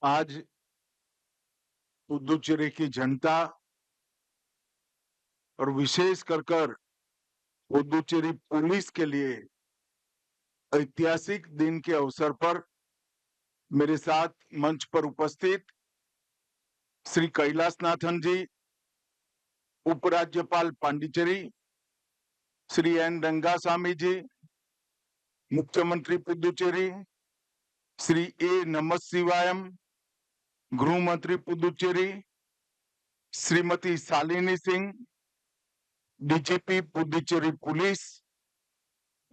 आज पुदुचेरी की जनता और विशेष कर पुदुचेरी पुलिस के लिए ऐतिहासिक दिन के अवसर पर मेरे साथ मंच पर उपस्थित श्री कैलाशनाथन जी, उपराज्यपाल पांडिचेरी, श्री एन रंगासामी जी, मुख्यमंत्री पुदुचेरी, श्री ए नमः गृह मंत्री पुदुचेरी, श्रीमती शालिनी सिंह, डीजीपी पुदुचेरी पुलिस,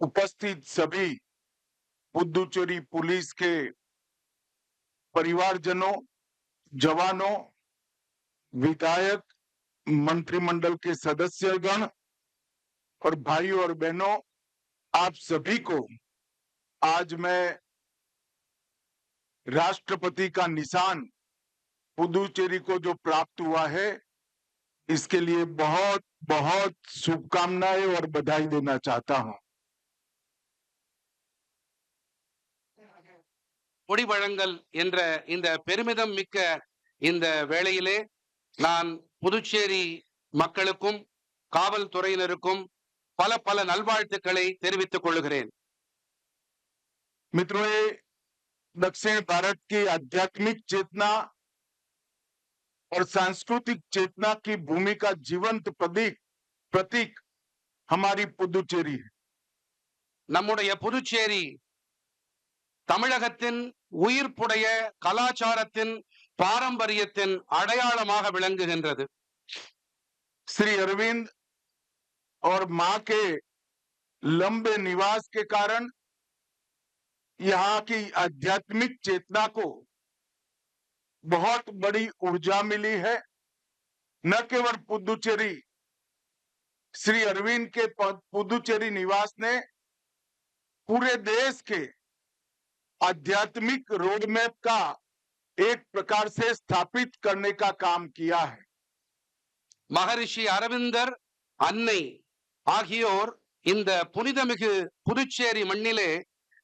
उपस्थित सभी पुदुचेरी पुलिस के परिवारजनों, जवानों, विधायक, मंत्रिमंडल के सदस्यगण और भाइयों और बहनों, आप सभी को आज मैं राष्ट्रपति का निशान पुदुचेरी को जो प्राप्त हुआ है, इसके लिए बहुत बहुत शुभकामनाएं और बधाई देना चाहता हूं। கொடி வழங்கல் என்ற இந்த பெருமிதம் மிக்க இந்த வேளையிலே நான் புதுச்சேரி மக்களுக்கும் காவல்துறையினருக்கும் பல பல நல்வாழ்த்துக்களை தெரிவித்துக் கொள்கிறேன். मित्रों, ये दक्षिण भारत की आध्यात्मिक चेतना और सांस्कृतिक चेतना की भूमि का जीवंत प्रतीक हमारी पुदुचेरी है. நம்முடைய புதுச்சேரி தமிழகத்தின் உயிர்ப்புடைய கலாச்சாரத்தின் பாரம்பரியத்தின் அடையாளமாக விளங்குகின்றது. श्री अरविंद और मां के लंबे निवास के कारण यहाँ की आध्यात्मिक चेतना को बहुत बड़ी ऊर्जा मिली है. न केवल पुदुचेरी, श्री अरविंद के पुदुचेरी निवास ने पूरे देश के आध्यात्मिक रोडमैप का एक प्रकार से स्थापित करने का काम किया है. மகரிஷி அரவிந்தர், அன்னை ஆகியோர் இந்த புனிதமிகு புதுச்சேரி மண்ணிலே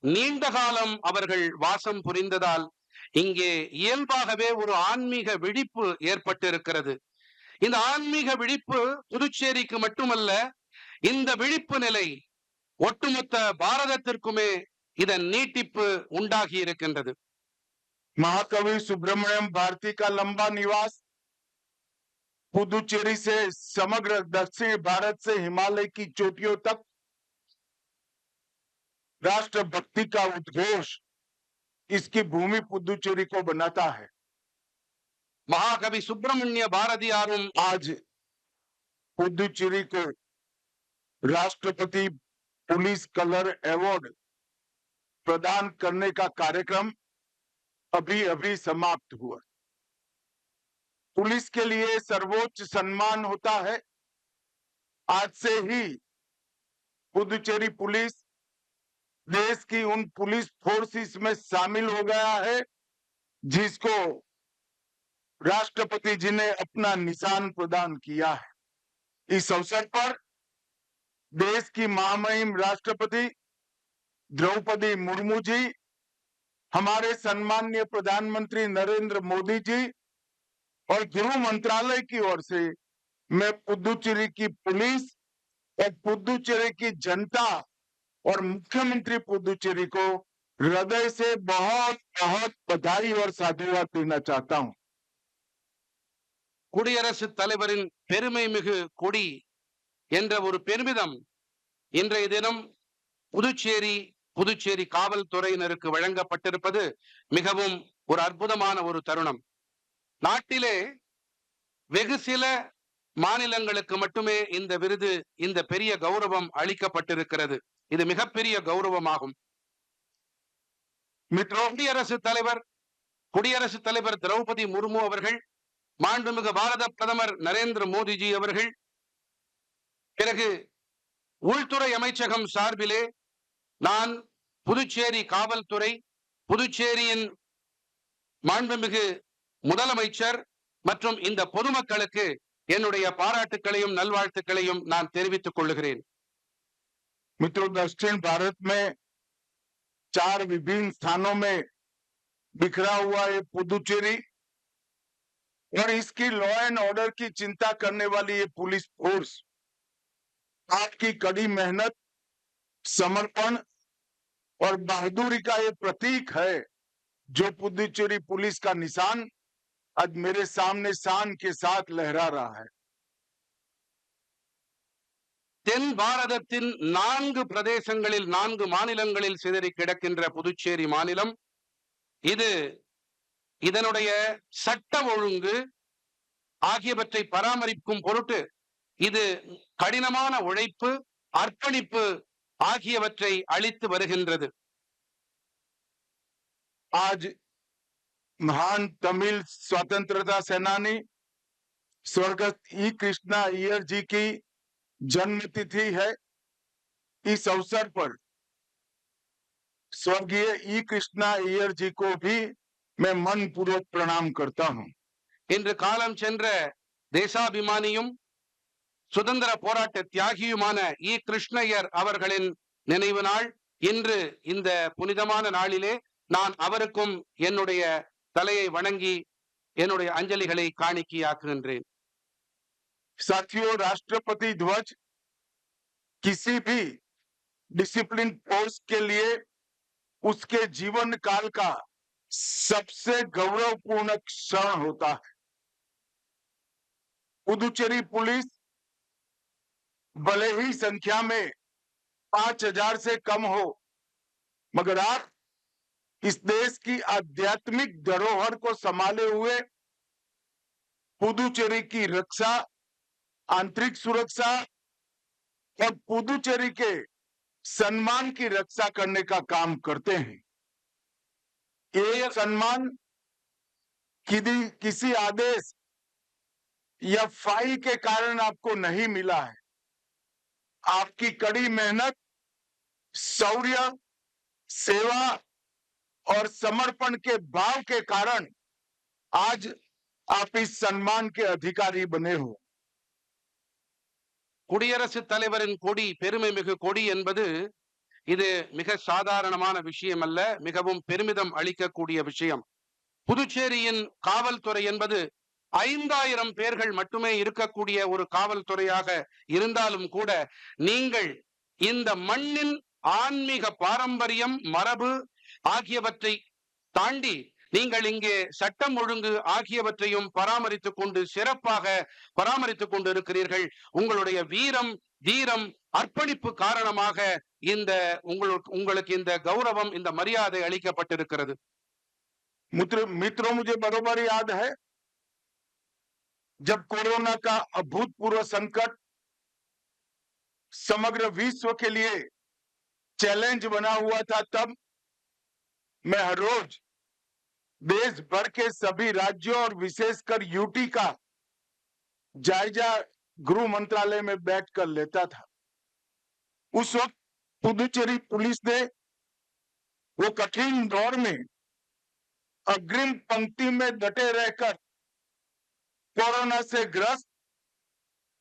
நீண்ட காலம் அவர்கள் வாசம் புரிந்ததால் இங்கே இயல்பாகவே ஒரு ஆன்மீக விழிப்பு ஏற்பட்டிருக்கிறது. இந்த ஆன்மீக விழிப்பு புதுச்சேரிக்கு மட்டுமல்ல, இந்த விழிப்பு நிலை ஒட்டுமொத்த பாரதத்திற்குமே இதன் நீட்டிப்பு உண்டாகி இருக்கின்றது. महाकवि सुब्रमण्यम भारती का लंबा निवास पुदुचेरी से समग्र दक्षिण भारत से हिमालय की चोटियों तक राष्ट्रभक्ति का उद्घोष इसकी भूमि पुदुचेरी को बनाता है. महाकवि सुब्रमण्य भारतीयारुम आज पुदुचेरी को राष्ट्रपति पुलिस कलर अवार्ड प्रदान करने का कार्यक्रम अभी अभी समाप्त हुआ. पुलिस के लिए सर्वोच्च सम्मान होता है. आज से ही पुदुचेरी पुलिस देश की उन पुलिस फोर्सेस में शामिल हो गया है जिसको राष्ट्रपति जी ने अपना निशान प्रदान किया है. इस अवसर पर देश की महामहिम राष्ट्रपति द्रौपदी मुर्मू जी, हमारे सम्माननीय प्रधानमंत्री नरेंद्र मोदी जी और गृह मंत्रालय की ओर से मैं पुदुचेरी की पुलिस और पुदुचेरी की जनता और मुख्यमंत्री पुदुचेरी को हृदय से बहुत बहुत बधाई और साधुवाद देना चाहता हूं. குடியரசுத் தலைவரின் பெருமை மிகு கொடி என்ற ஒரு பெருமிதம் இன்றைய தினம் புதுச்சேரி காவல்துறையினருக்கு வழங்கப்பட்டிருப்பது மிகவும் ஒரு அற்புதமான ஒரு தருணம். நாட்டிலே வெகு சில மாநிலங்களுக்கு மட்டுமே இந்த விருது, இந்த பெரிய கௌரவம் அளிக்கப்பட்டிருக்கிறது. இது மிகப்பெரிய கௌரவமாகும். குடியரசுத் தலைவர் திரௌபதி முர்மு அவர்கள், மாண்புமிகு பாரத பிரதமர் நரேந்திர மோடிஜி அவர்கள், பிறகு உள்துறை அமைச்சகம் சார்பிலே நான் புதுச்சேரி காவல்துறை, புதுச்சேரியின் மாண்புமிகு முதலமைச்சர் மற்றும் இந்த பொதுமக்களுக்கு என்னுடைய பாராட்டுக்களையும் நல்வாழ்த்துக்களையும் நான் தெரிவித்துக் கொள்கிறேன். मित्रों, दक्षिण भारत में 4 विभिन्न स्थानों में बिखरा हुआ ये पुदुचेरी और इसकी लॉ एंड ऑर्डर की चिंता करने वाली ये पुलिस फोर्स आपकी कड़ी मेहनत, समर्पण और बहादुरी का ये प्रतीक है, जो पुदुचेरी पुलिस का निशान आज मेरे सामने शान के साथ लहरा रहा है. தென் பாரதத்தின் 4 பிரதேசங்களில் 4 மாநிலங்களில் சிதறி கிடக்கின்ற புதுச்சேரி மாநிலம் இது இதனுடைய சட்ட ஒழுங்கு ஆகியவற்றை பராமரிக்கும் பொருட்டு இது கடினமான உழைப்பு, அர்ப்பணிப்பு ஆகியவற்றை அளித்து வருகின்றது. आज महान तमिल स्वतंत्रता सेनानी स्वर्गस्थ ई कृष्णा अय्यर जी की जन्म तिथि है. इस अवसर पर स्वर्गीय ई कृष्णा अय्यर जी को भी मैं मन पूर्वक प्रणाम करता हूं. இன்று காலம் சென்ற தேசாபிமானியும் சுதந்திர போராட்ட தியாகியுமான இ கிருஷ்ணய்யர் அவர்களின் நினைவு நாள். இன்று இந்த புனிதமான நாளிலே நான் அவருக்கும் என்னுடைய தலையை வணங்கி என்னுடைய அஞ்சலிகளை காணிக்கையாக்குகின்றேன். साथियों, राष्ट्रपति ध्वज किसी भी डिसिप्लिन फोर्स के लिए उसके जीवन काल का सबसे गौरवपूर्ण क्षण होता है. पुदुचेरी पुलिस भले ही संख्या में 5,000 से कम हो, मगर आप इस देश की आध्यात्मिक धरोहर को संभाले हुए पुदुचेरी की रक्षा, आंतरिक सुरक्षा और पुदुचेरी के सम्मान की रक्षा करने का काम करते हैं. ये सम्मान किसी आदेश या फाइल के कारण आपको नहीं मिला है. आपकी कड़ी मेहनत, शौर्य, सेवा और समर्पण के भाव के कारण आज आप इस सम्मान के अधिकारी बने हो. குடியரசுத் தலைவரின் கொடி, பெருமை மிகு கொடி என்பது இது மிக சாதாரணமான விஷயம் அல்ல, மிகவும் பெருமிதம் அளிக்கக்கூடிய விஷயம். புதுச்சேரியின் காவல்துறை என்பது 5,000 பேர்கள் மட்டுமே இருக்கக்கூடிய ஒரு காவல்துறையாக இருந்தாலும் கூட நீங்கள் இந்த மண்ணின் ஆன்மீக பாரம்பரியம், மரபு ஆகியவற்றை தாண்டி நீங்கள் இங்கே சட்டம் ஒழுங்கு ஆகியவற்றையும் பராமரித்துக் கொண்டு சிறப்பாக பராமரித்துக் கொண்டு இருக்கிறீர்கள். உங்களுடைய வீரம், தீரம், அர்ப்பணிப்பு காரணமாக இந்த உங்களுக்கு இந்த கௌரவம், இந்த மரியாதை அளிக்கப்பட்டிருக்கிறது. मित्रों, मुझे बरोबर याद है जब कोरोना का अभूतपूर्व संकट समग्र विश्व के लिए चैलेंज बना हुआ था, तब मैं हर रोज देश भर के सभी राज्यों और विशेषकर यूटी का जायजा गृह मंत्रालय में बैठकर लेता था. उस वक्त पुदुचेरी पुलिस ने वो कठिन दौर में अग्रिम पंक्ति में डटे रहकर कोरोना से ग्रस्त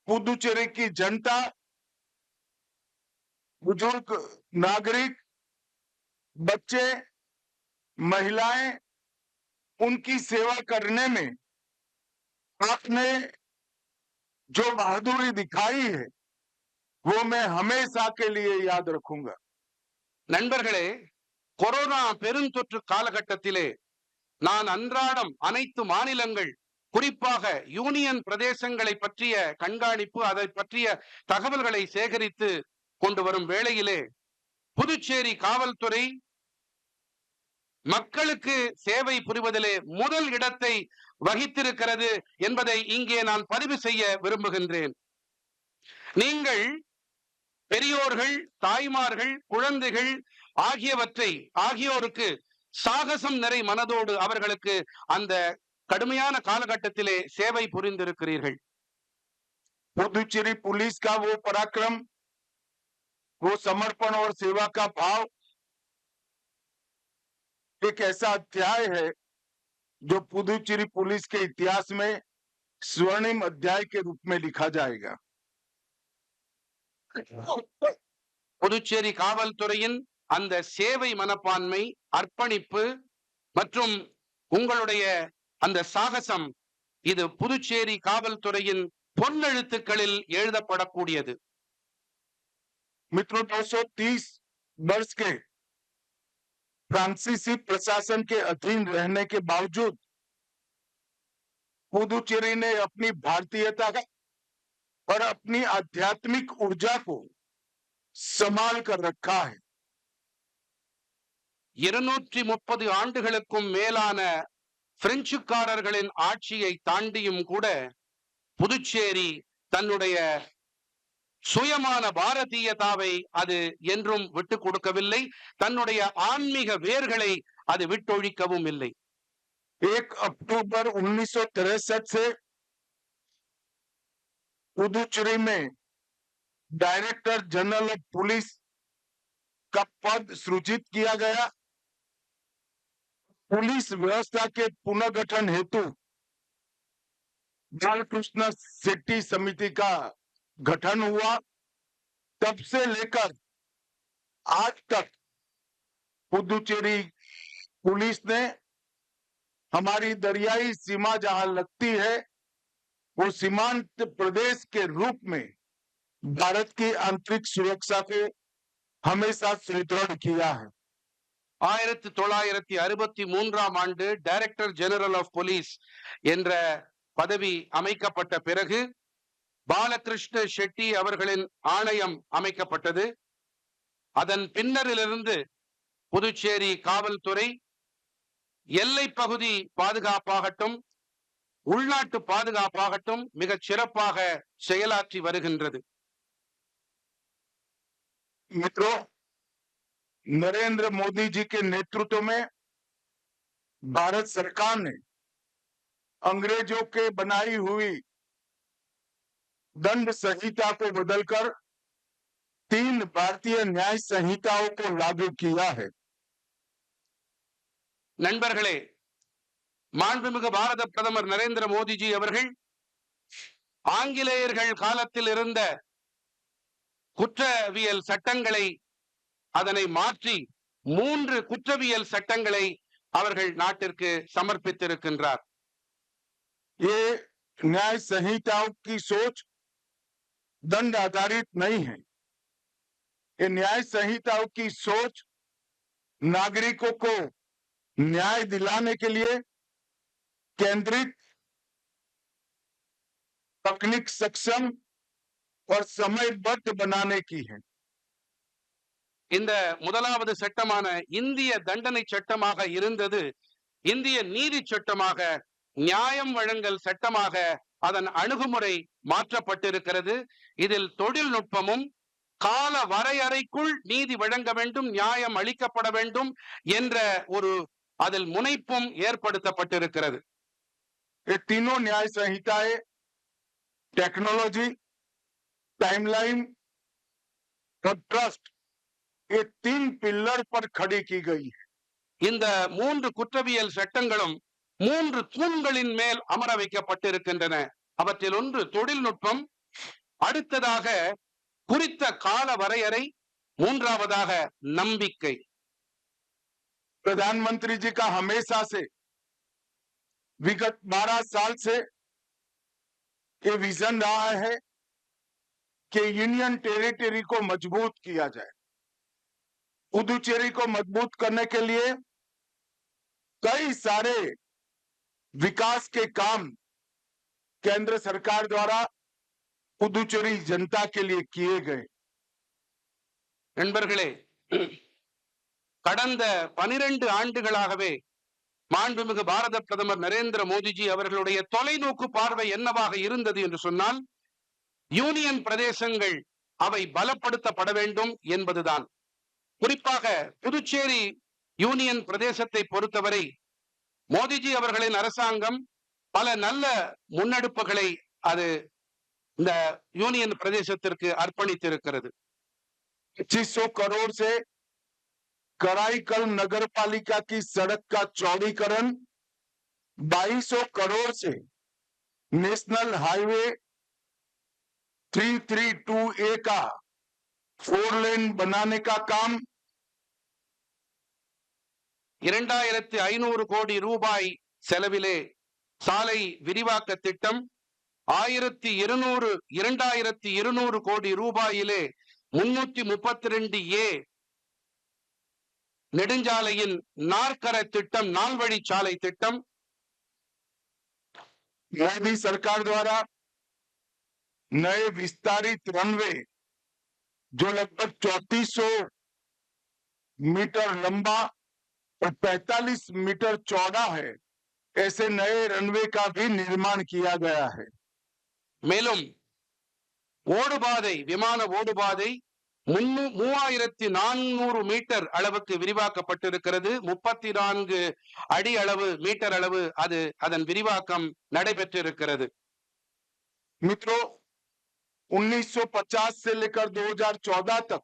पुदुचेरी की जनता, बुजुर्ग नागरिक, बच्चे, महिलाएं, उनकी सेवा करने में आपने जो बहादुरी दिखाई है वो मैं हमेशा के लिए याद रखूंगा. நண்பர்களே, கொரோனா பெருந்தொற்று காலகட்டத்திலே நான் அன்றாடம் அனைத்து மாநிலங்கள், குறிப்பாக யூனியன் பிரதேசங்களை பற்றிய கண்காணிப்பு, அதை பற்றிய தகவல்களை சேகரித்து கொண்டு வரும் வேளையிலே புதுச்சேரி காவல்துறை மக்களுக்கு சேவை புரிவதிலே முதல் இடத்தை வகித்திருக்கிறது என்பதை இங்கே நான் பதிவு செய்ய விரும்புகின்றேன். நீங்கள் பெரியோர்கள், தாய்மார்கள், குழந்தைகள் ஆகியோருக்கு சாகசம் நிறை மனதோடு அவர்களுக்கு அந்த கடுமையான காலகட்டத்திலே சேவை புரிந்திருக்கிறீர்கள். पुदुचेरी पुलिस का वो पराक्रम, वो समर्पण और सेवा का भाव एक ऐसा अध्याय है जो पुदुचेरी पुलिस के इतिहास में स्वर्णिम अध्याय के रूप में लिखा जाएगा. புதுச்சேரி காவல்துறையின் அந்த சேவை மனப்பான்மை, அர்ப்பணிப்பு மற்றும் உங்களுடைய அந்த சாகசம் இது புதுச்சேரி காவல்துறையின் பொன்னெழுத்துக்களில் எழுதப்படக்கூடியது. मित्रों, 230 वर्ष के फ्रांसीसी प्रशासन के अधीन रहने के बावजूद पुदुचेरी ने अपनी भारतीयता का और अपनी आध्यात्मिक ऊर्जा को संभाल कर रखा है. 230 ஆண்டுகளுக்கும் மேலான பிரெஞ்சுக்காரர்களின் ஆட்சியை தாண்டியும் கூட புதுச்சேரி தன்னுடைய சுயமான பாரதியதாவை அது என்றும் விட்டுக் கொடுக்கவில்லை. தன்னுடைய ஆன்மீக வேர்களை அது விட்டொழிக்கவும் இல்லை. 1 अक्टूबर 1963 से पुदुचेरी में डायरेक्टर जनरल ऑफ पुलिस का पद सृजित किया गया. पुलिस व्यवस्था के पुनर्गठन हेतु बालकृष्ण शेट्टी समिति का गठन हुआ. तब से लेकर आज तक पुदुचेरी पुलिस ने हमारी दरियाई सीमा जहां लगती है वो सीमांत प्रदेश के रूप में भारत की आंतरिक सुरक्षा को हमेशा सुदृढ़ किया है. 1963 ஆண்டு டைரக்டர் ஜெனரல் ஆஃப் போலீஸ் என்ற பதவி அமைக்கப்பட்ட பிறகு பாலகிருஷ்ண ஷெட்டி அவர்களின் ஆணையம் அமைக்கப்பட்டது. அதன் பின்னரிலிருந்து புதுச்சேரி காவல்துறை எல்லை பகுதி பாதுகாப்பாகட்டும் உள்நாட்டு பாதுகாப்பாகட்டும் மிகச் சிறப்பாக செயலாற்றி வருகின்றது. मित्रों, नरेंद्र मोदी जी के नेतृत्व में भारत सरकार ने अंग्रेजों के बनाई हुई दंड संहिता को बदलकर 3 भारतीय न्याय संहिताओं को लागू किया है. நண்பர்களே, மாண்புமிகு பாரத பிரதமர் நரேந்திர மோடிஜி அவர்கள் ஆங்கிலேயர்கள் காலத்தில் இருந்த குற்றவியல் சட்டங்களை அதனை மாற்றி 3 குற்றவியல் சட்டங்களை அவர்கள் நாட்டிற்கு சமர்ப்பித்திருக்கின்றார். ये न्याय संहिताओं की सोच दंड आधारित नहीं है. ये न्याय संहिताओं की सोच नागरिकों को न्याय दिलाने के लिए केंद्रित, तकनीक सक्षम और समयबद्ध बनाने की है. இந்த முதலாவது சட்டமான இந்திய தண்டனை சட்டமாக இருந்தது இந்திய நீதி சட்டமாக, நியாயம் வழங்கல் சட்டமாக அதன் அணுகுமுறை மாற்றப்பட்டிருக்கிறது. இதில் தொழில்நுட்பமும் கால வரையறைக்குள் நீதி வழங்க வேண்டும், நியாயம் அளிக்கப்பட வேண்டும் என்ற ஒரு அதில் முனைப்பும் ஏற்படுத்தப்பட்டிருக்கிறது. ये तीनों न्याय संहिताएं टेक्नोलॉजी, टाइमलाइन और ट्रस्ट, ये 3 पिलर पर खड़ी की गई है. இந்த 3 குற்றவியல் சட்டங்களும் 3 தூண்களின் மேல் அமர வைக்கப்பட்டிருக்கின்றன. அவற்றில் ஒன்று தொழில்நுட்பம், அடுத்ததாக குறித்த கால வரையறை, மூன்றாவதாக நம்பிக்கை. प्रधानमंत्री जी का हमेशा से विगत 12 साल से ये विजन रहा है कि यूनियन टेरिटरी को मजबूत किया जाए. पुदुचेरी को मजबूत करने के लिए कई सारे विकास के काम केंद्र सरकार द्वारा पुदुचेरी जनता के लिए किए गए. நண்பர்களே, கடந்த 12 ஆண்டுகளாகவே மாண்புமிகு பாரத பிரதமர் நரேந்திர மோடிஜி அவர்களுடைய தொலைநோக்கு பார்வை என்னவாக இருந்தது என்று சொன்னால், யூனியன் பிரதேசங்கள் அவை பலப்படுத்தப்பட வேண்டும் என்பதுதான். குறிப்பாக புதுச்சேரி யூனியன் பிரதேசத்தை பொறுத்தவரை மோடிஜி அவர்களின் அரசாங்கம் பல நல்ல முன்னெடுப்புகளை அது இந்த யூனியன் பிரதேசத்திற்கு அர்ப்பணித்திருக்கிறது. 2500 करोड़ से कराईकल नगर पालिका की सड़क का चौड़ीकरण, 2200 करोड़ से नेशनल हाईवे 332A का 4 लेन बनाने का काम, 2500 கோடி ரூபாய் செலவிலே சாலை விரிவாக்க திட்டம், 2200 கோடி ரூபாயிலே 332A நெடுஞ்சாலையின் நாற்கர திட்டம், நால்வழிச்சாலை திட்டம், मोदी सरकार द्वारा नए विस्तारित रनवे जो लगभग 3400 मीटर लंबा और 45 मीटर चौड़ा है, ऐसे नए रनवे का भी निर्माण किया गया है। மேலும் ஓடுபாதை, விமான ஓடுபாதை 3400 மீட்டர் அளவுக்கு விரிவாக்கப்பட்டிருக்கிறது. 34 அடி அளவு, மீட்டர் அளவு அதன் விரிவாக்கம் நடைபெற்றிருக்கிறது. मित्रों, 1950 से लेकर 2014 तक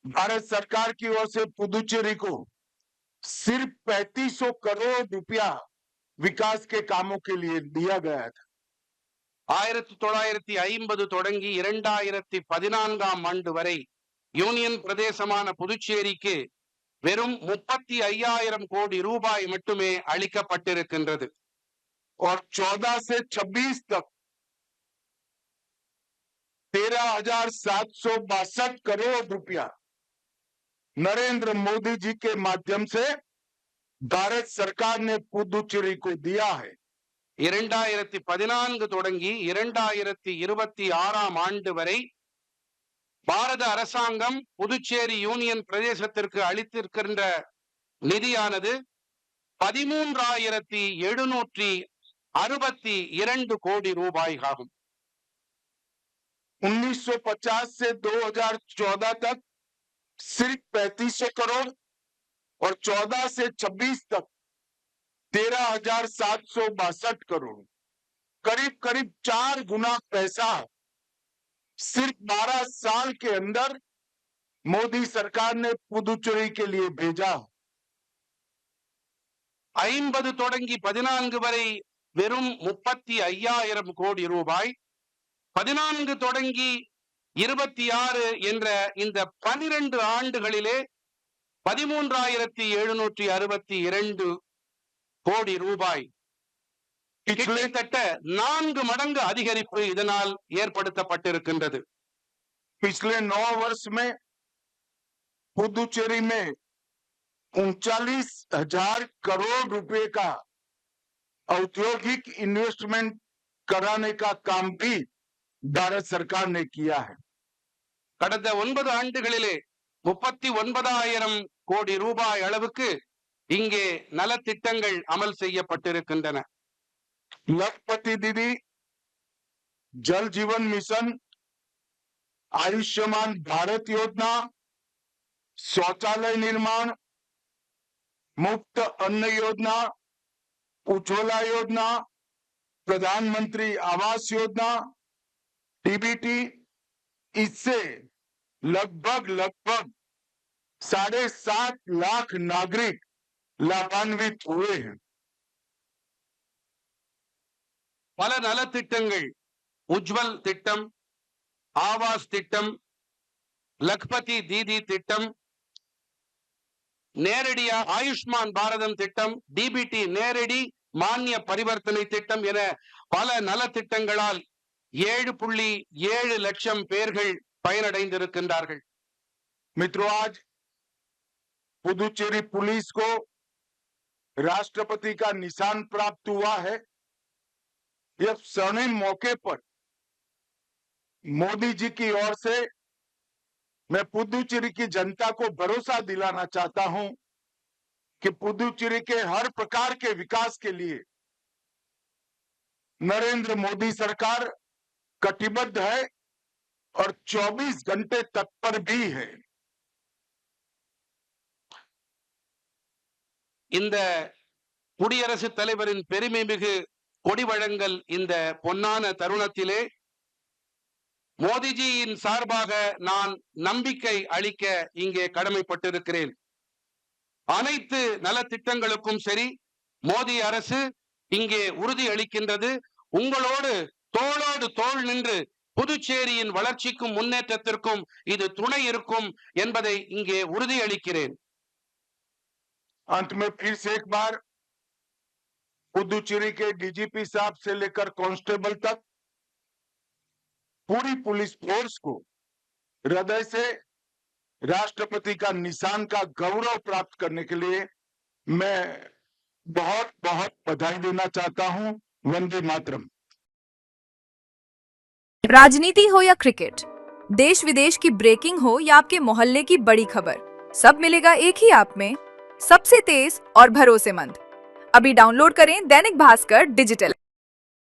भारत सरकार की ओर से पुदुचेरी को सिर्फ 3500 करोड़ रुपया विकास के कामों के लिए दिया गया था। 1950 தொடங்கி 2014ஆம் ஆண்டு வரை யூனியன் பிரதேசமான புதுச்சேரிக்கு வெறும் 35,000 கோடி ரூபாய் மட்டுமே அளிக்கப்பட்டிருக்கின்றது. और 14 से 26 तक 13,762 करोड़ रुपया नरेंद्र मोदी जी के माध्यम से भारत सरकार ने पुदुचेरी को दिया है। 2014 தொடங்கி 2026ஆம் ஆண்டு வரை பாரத அரசாங்கம் புதுச்சேரி யூனியன் பிரதேசத்திற்கு அளித்திருக்கின்ற நிதியானது 13,762 கோடி ரூபாய் ஆகும். 1950 से 2014 तक सिर्फ 3500 करोड़ और 14 से 26 तक 13,762 करोड़, करीब करीब 4 गुना पैसा सिर्फ 12 साल के अंदर मोदी सरकार ने पुदुचेरी के लिए भेजा। 50 தொடங்கி 14 வரை வெறும் 35,000 கோடி ரூபாய், 14 தொடங்கி 26 என்ற இந்த 12 ஆண்டுகளிலே 13,762 கோடி ரூபாய், கிட்டத்தட்ட 4 மடங்கு அதிகரிப்பு இதனால் ஏற்படுத்தப்பட்டிருக்கின்றது. पिछले 9 वर्ष में पुदुचेरी में 39,000 करोड़ रुपए का औद्योगिक इन्वेस्टमेंट कराने का काम भी भारत सरकार ने किया है। கடந்த 9 ஆண்டுகளிலே 39,000 கோடி ரூபாய் அளவுக்கு இங்கே நலத்திட்டங்கள் அமல் செய்யப்பட்டிருக்கின்றன. लखपति दीदी, जल जीवन मिशन, आयुष्मान भारत योजना, शौचालय निर्माण, मुफ्त अन्न योजना, उज्ज्वला योजना, प्रधानमंत्री आवास योजना, डीबीटी, इससे लगभग 7.5 लाख नागरिक लाभान्वित हुए हैं। பல நலத்திட்டங்கள், உஜ்வல் திட்டம், ஆவாஸ் திட்டம், லக்பதி தீதி திட்டம், நேரடியா ஆயுஷ்மான் பாரதம் திட்டம், டிபிடி நேரடி மானிய பரிவர்த்தனை திட்டம் என பல நலத்திட்டங்களால் 7.7 லட்சம் பேர்கள் பயனடைந்திருக்கின்றார்கள். मित्रों, आज पुदुचेरी पुलिस को राष्ट्रपति का निशान प्राप्त हुआ है। यह स्वर्णिम मौके पर मोदी जी की ओर से मैं पुदुचेरी की जनता को भरोसा दिलाना चाहता हूं कि पुदुचेरी के हर प्रकार के विकास के लिए नरेंद्र मोदी सरकार कटिबद्ध है और 24 घंटे तत्पर भी है। இந்த குடியரசுத் தலைவரின் பெருமை மிகு கொடி வழங்கல் இந்த பொன்னான தருணத்திலே மோடிஜியின் சார்பாக நான் நம்பிக்கை அளிக்க இங்கே கடமைப்பட்டிருக்கிறேன். அனைத்து நலத்திட்டங்களுக்கும் சரி, மோடி அரசு இங்கே உறுதி அளிக்கின்றது. உங்களோடு தோளோடு தோள் நின்று புதுச்சேரியின் வளர்ச்சிக்கும் முன்னேற்றத்திற்கும் இது துணை இருக்கும் என்பதை இங்கே உறுதி அளிக்கிறேன். अंत में फिर से एक बार पुदुचेरी के डीजीपी साहब से लेकर कांस्टेबल तक पूरी पुलिस फोर्स को हृदय से राष्ट्रपति का निशान का गौरव प्राप्त करने के लिए मैं बहुत बहुत बधाई देना चाहता हूं। वंदे मातरम। राजनीति हो या क्रिकेट, देश विदेश की ब्रेकिंग हो या आपके मोहल्ले की बड़ी खबर, सब मिलेगा एक ही ऐप में, सबसे तेज और भरोसेमंद। अभी डाउनलोड करें दैनिक भास्कर डिजिटल।